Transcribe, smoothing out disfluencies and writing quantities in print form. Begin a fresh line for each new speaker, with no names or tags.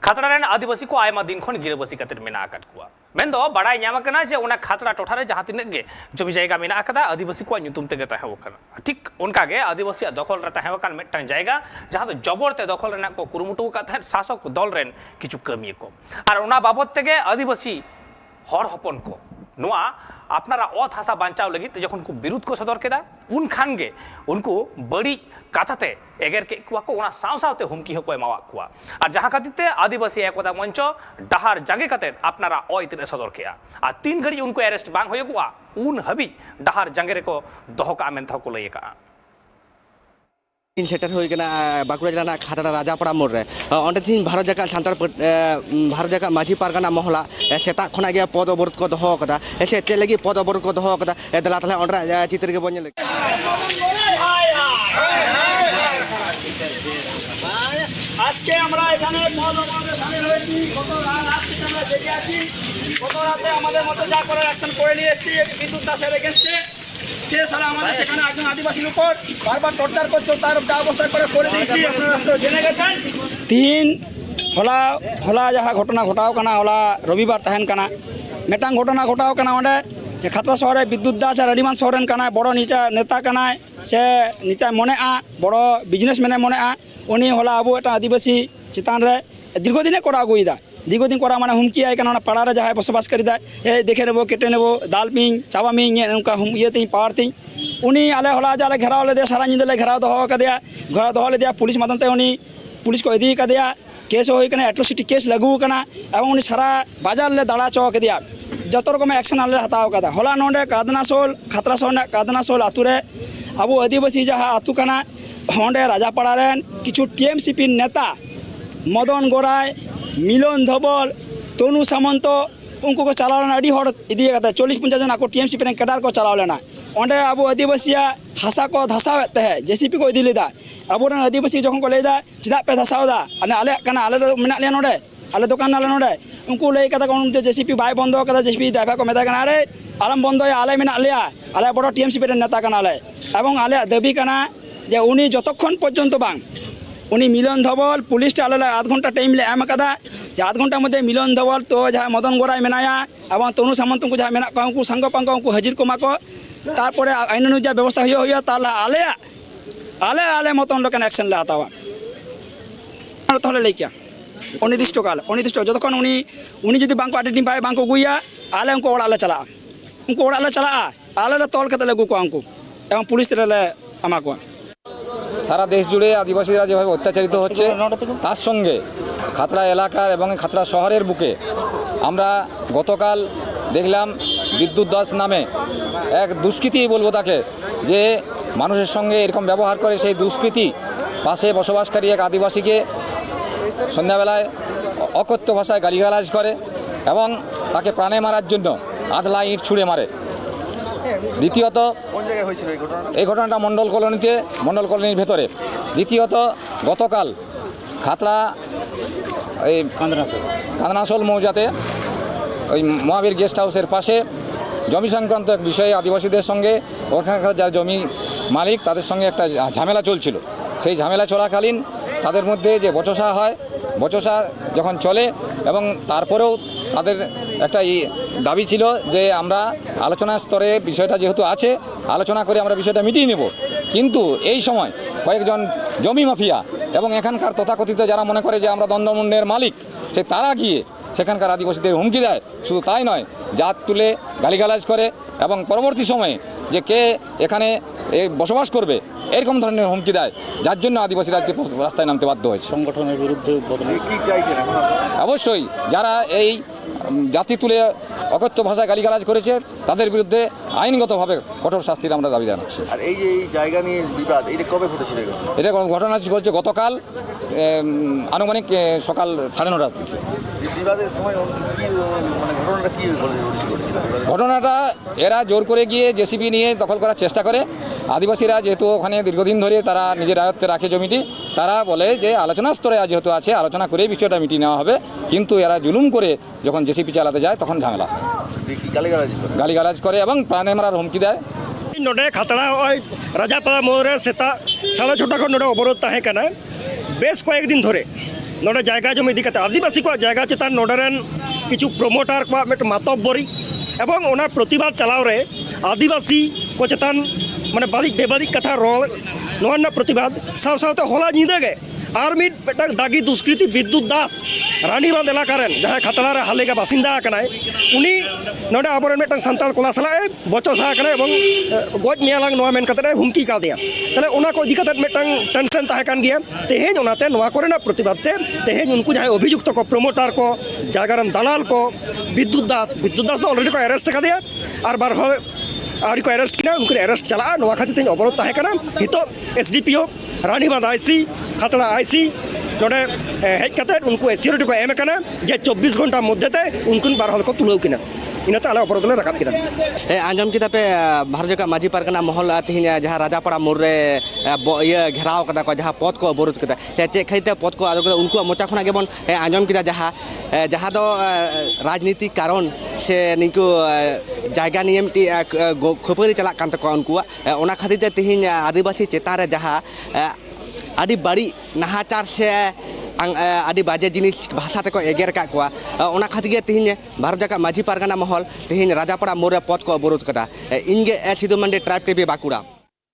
खातड़ा rain आदिवासी को आयमा दिन खन गिरबसी कतिर मेना आकद कुआ मेन दो बड़ा न्याम कना जे उना खातड़ा टोठा रे जहां तिनक गे जमी जायगा मेना आकदा आदिवासी को ᱧᱩᱛᱩᱢ तेगे ताहे वकना ठीक उनका गे आदिवासी दखल रे ताहे वकान मेटन जायगा जहां दो जबर ते दखल रेना को कुरुमुटु का थाहे शासक दल रेन किछु कमी को और उना बाबत तेगे आदिवासी हर हपन को नोआ अपनारा अत हासा बांचाव लगी जखन को विरोध को सदर केदा उन खान गे उनको बड़ी काथाते एगेर के कुआ को उना साव सावते हुमकी हो को एमावा कुआ और जहां खातिरते आदिवासी एकता मंच डाहार जागे काते अपनारा अइतरे सदर केया आ 3 घड़ी उनको अरेस्ट बांग होय कुआ उन हबी डाहार जागे रे को दोहका मेनथा को लयका
इन सेटर होई कना बाकुड़ा जिला खातड़ा राजापाड़ा मोड़ रे अंडे तीन भारत जाका सान्तार भारत जाका माझी पारगाना महला सेता खना गया पद अवरोध को दोहो कदा एसे चे लगी पद अवरोध को दोहो कदा ए दला तला अंडरा चित्र के बने लगे
आज के আমরা এখানে পদ অবরোধে সামিল হয়েছি গত রাত থেকে আমরা জেগে আছি গত রাতে আমাদের মতো যা করার অ্যাকশন করে নিয়ে এসেছি বিদ্যুৎ দাসের এগেইনস্টে সে সারা আমাদের সেখানে একজন আদিবাসীর উপর বারবার টর্চার করছে তার যা অবস্থা করে দিয়েছি আপনারা তো জেনে গেছেন তিন হলা হলা যাহা ঘটনা ঘটাও কানা হলা রবিবার তাহেন কানা মেটাং ঘটনা ঘটাও কানা ওঁডে যে খাতড়া শহরে বিদ্যুৎ দাস আর আদিমান শহরেন কানা বড় নিচা নেতা কানায় সে নিচা মনে বড় বিজনেসম্যানে মনে উনি হলা আবু এটা আদিবাসী চিতান রে দীর্ঘদিনে করা আগুইদা দীর্ঘদিন করা মানে হুমকি আয় কেন পাড়ারে যাহায় বসবাস করিদা এই দেখে নেবো কেটে নেবো দাল পিং চাবা মিং নৌকা ইয়েতেই পাওয়ার তিং উনি আলে হলা যে আলে ঘেরাও লে সারা নিদলে ঘেরাও দহ কাদেয়া ঘেরাও দহ লেদিয়া পুলিশ মাধ্যমতে উনি পুলিশ को इदी कादेया केस होई कना एट्रोसिटी केस लागू कना এবং উনি সারা বাজার লে দাঁড়া চক দিয়া যত রকম অ্যাকশন আলে হাতাও কাদা হলা নন্ডে কাদনাসোল খাতড়াসোল কাদনাসোল আতুরে আবু আদিবাসী যাহা আতু কানা হন্ডে রাজাপাড়া রেন কিছু টিএমসিপি নেতা মদন গোড়ায় মিলন ধবল তনু সামন্ত उनको को चलाना अड़ी हर इदी कता 40-50 जन को टीएमसीपी रे केडार को चलाव लेना ओंडे अबो आदिवासिया हासा को धसावते है जेसीपी को इदी लेदा अबो रे आदिवासी जखन को लेदा चिदा पे धसावदा अने आले कना आले मेना ले नोडे आले दुकान आले नोडे उनको ले कता कोन जेसीपी बाय बंद कता जेसीपी ड्राइवर को मेदा कना अरे आलम बंद आले मेना लिया आले बड़ टीएमसीपी रे नेता कना आले एवं आले दाबी कना जे उनी जतक्षण पर्यंत बांग उनी मिलन धवल पुलिस आले आध घंटा टाइम ले एम कदा जे आध घंटा मध्य मिलन धवल तो जहाँ मदन गोड़ाई मेनाया एवं तनु सामंत को जहाँ मेना को सांग पांग को हाजिर को माको तारपरे आईन अनुसार व्यवस्था हुई ताला आले आले आले मतन लोकन एक्शन ले हतावा ताहले लैकिया अनिर्दिष्ट काल अनिर्दिष्ट जतक्षण उनी उनी जदि बांको आइडेंटिटी पाए बांको गुइया आले उनको ओड़ा चला उनको ओड़ा चला आले तोल कते लगू को उनको एवं पुलिस रे आमा को
সারা দেশ জুড়ে আদিবাসীরা যেভাবে অত্যাচারিত হচ্ছে তার সঙ্গে খাতড়া এলাকার এবং খাতড়া শহরের বুকে আমরা গতকাল দেখলাম বিদ্যুৎ দাস নামে এক দুষ্কৃতী বলবো তাকে যে মানুষের সঙ্গে এরকম ব্যবহার করে সেই দুষ্কৃতী পাশে বসবাসকারী এক আদিবাসীকে সন্ধ্যাবেলায় অকথ্য ভাষায় গালিগালাজ করে এবং তাকে প্রাণে মারার জন্য আধলা ইট ছুঁড়ে মারে দ্বিতীয়ত এই ঘটনাটা মণ্ডল কলোনির ভেতরে দ্বিতীয়ত গতকাল খাতড়া এই কাদনাসোল মৌজাতে ওই মহাবীর গেস্ট হাউসের পাশে জমি সংক্রান্ত এক বিষয়ে আদিবাসীদের সঙ্গে ওখানকার যারা জমি মালিক তাদের সঙ্গে একটা ঝামেলা চলছিল সেই ঝামেলা চলাকালীন তাদের মধ্যে যে বচসা হয় বচসা যখন চলে এবং তারপরেও তাদের একটা দাবি ছিল যে আমরা আলোচনা স্তরে বিষয়টা যেহেতু আছে আলোচনা করে আমরা বিষয়টা মিটিয়ে নেব কিন্তু এই সময় কয়েকজন জমি মাফিয়া এবং এখানকার তথাকথিত যারা মনে করে যে আমরা দ্বন্দ্বমুণ্ডের মালিক সে তারা গিয়ে সেখানকার আদিবাসীদের হুমকি দেয় শুধু তাই নয় জাত তুলে গালিগালাজ করে এবং পরবর্তী সময়ে যে কে এখানে বসবাস করবে এরকম ধরনের হুমকি দেয় যার জন্য আদিবাসীরা আজকে রাস্তায় নামতে বাধ্য হয়েছে
সংগঠনের বিরুদ্ধে
কি চাইছেন এখন
অবশ্যই যারা এই জাতি তুলে অকথ্য ভাষায় গালিগালাজ করেছে তাদের বিরুদ্ধে আইনগতভাবে কঠোর শাস্তির আমরা দাবি জানাচ্ছি।
আর এই যে এই জায়গা নিয়ে বিবাদ এটা কবে ঘটেছিল?
এটা ঘটনা ঘটছে গতকাল আনুমানিক সকাল 9:30টার দিকে।
বিবাদের সময় মানে ঘটনাটা কি
ঘটনাটা এরা জোর করে গিয়ে জেসিবি নিয়ে দখল করার চেষ্টা করে আদিবাসীরা যেহেতু ওখানে দীর্ঘদিন ধরে তারা নিজের আয়ত্তে রাখে জমিটি তারা বলে যে আলোচনা স্তরে যেহেতু আছে আলোচনা করেই বিষয়টা মিটিয়ে নেওয়া হবে কিন্তু এরা জুলুম করে যখন জেসিপি চালাতে যায় তখন ঝামেলা গালিগালাজ করে এবং প্রাণে মারার হুমকি দেয়।
नोडे खतरा राजापाड़ा मोड़ सेता 6:30 खन नोडे अवरोध तहे कना बेस कयेक दिन धरे नोडे जायगा जमी इदी कते आदिवासी को जायगा चेतान नोडरेन किछु प्रमोटर को मिट मातब्बरी एवं ओना प्रतिबाद चलाव रे आदिवासी को चेतान माने बादिक बेबादिक कथा रोल नोना प्रतिबाद साव सावते होला निदे गे और मिटक दागी दुष्कृति विद्युत दास रानीबांध इलाकारेन जहाँ खतरा रे हालेगा बासिंदा कनाय उनी नोडे आबोरेन मिटक संताल कोला सला बचोसा कनाय एवं गज मियालांग नोआ मेन कते हुमकी का दिया तले ओना को इदी कते मिटक टेंशन ताहे कान गिया तेहेज ओनाते नोआ कोरेना प्रतिबाद ते तेहेज उनको जहाँ अभियुक्त को प्रमोटर को जागरण दलाल को विद्युत दास तो ऑलरेडी को अरेस्ट कर दिया और बार आरी को अरेस्ट किना उनको अरेस्ट चला नोआ खातिर तेज अवरोध ताहे कना हितो एसडीपीओ रानीबांध आईसी खतरा आईसी नोडे हेज कते उनको एसियोरिटी को एम कना जे 24 घंटा मध्य उनको बार हल को तुलाव किना इनाते आले अवरोध ले रकाब किदा
आंजम किदा पे भारत जका माझी पारगाना महल तिहिन जहाँ राजापाड़ा मोड़ रे ये घेराव कदा को जहाँ पद को अवरोध कदा से चेक खाइते पद को आदो उनको मोचा खना गेबन आंजम किदा जहाँ दो राजनीतिक कारण से निको जायगा नियम टी खपरी चला कान तको उनको ओना खातिर तिहिन आदिवासी चेतान रे जहाँ आदि बड़ी नाहाचार से आदि बाजे जिनिस भाषा तक एगेर का ओना खातिर तिहिन भारत जका माझी पारगाना महल तिहिन राजापाड़ा मोड़ पद को अवरोध कदा इनगे सिद्धू मंडी ट्राइब टीवी बाकुड़ा।